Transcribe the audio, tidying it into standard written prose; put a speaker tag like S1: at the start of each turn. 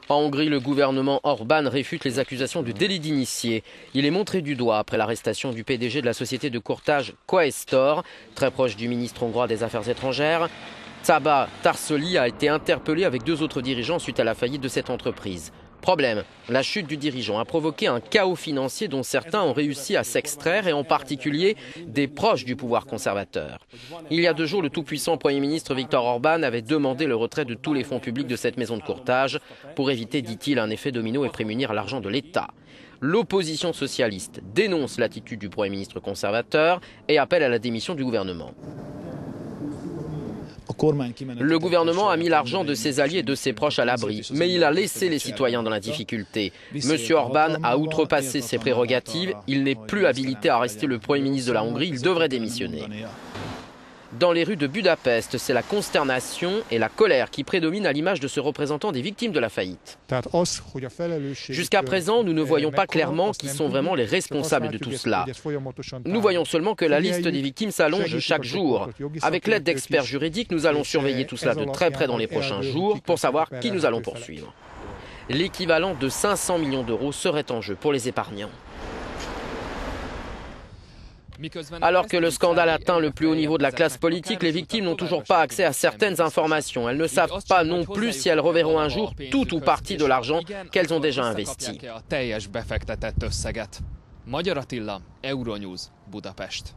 S1: En Hongrie, le gouvernement Orbán réfute les accusations de délit d'initié. Il est montré du doigt après l'arrestation du PDG de la société de courtage Quaestor, très proche du ministre hongrois des Affaires étrangères. Csaba Tarsoli a été interpellé avec 2 autres dirigeants suite à la faillite de cette entreprise. Problème, la chute du dirigeant a provoqué un chaos financier dont certains ont réussi à s'extraire et en particulier des proches du pouvoir conservateur. Il y a 2 jours, le tout-puissant Premier ministre Viktor Orbán avait demandé le retrait de tous les fonds publics de cette maison de courtage pour éviter, dit-il, un effet domino et prémunir l'argent de l'État. L'opposition socialiste dénonce l'attitude du Premier ministre conservateur et appelle à la démission du gouvernement. Le gouvernement a mis l'argent de ses alliés et de ses proches à l'abri, mais il a laissé les citoyens dans la difficulté. Monsieur Orbán a outrepassé ses prérogatives, il n'est plus habilité à rester le Premier ministre de la Hongrie, il devrait démissionner. Dans les rues de Budapest, c'est la consternation et la colère qui prédominent à l'image de ce représentant des victimes de la faillite. Jusqu'à présent, nous ne voyons pas clairement qui sont vraiment les responsables de tout cela. Nous voyons seulement que la liste des victimes s'allonge chaque jour. Avec l'aide d'experts juridiques, nous allons surveiller tout cela de très près dans les prochains jours pour savoir qui nous allons poursuivre. L'équivalent de 500 millions d'euros serait en jeu pour les épargnants. Alors que le scandale atteint le plus haut niveau de la classe politique, les victimes n'ont toujours pas accès à certaines informations. Elles ne savent pas non plus si elles reverront un jour tout ou partie de l'argent qu'elles ont déjà investi.
S2: Magyar Attila, Euronews, Budapest.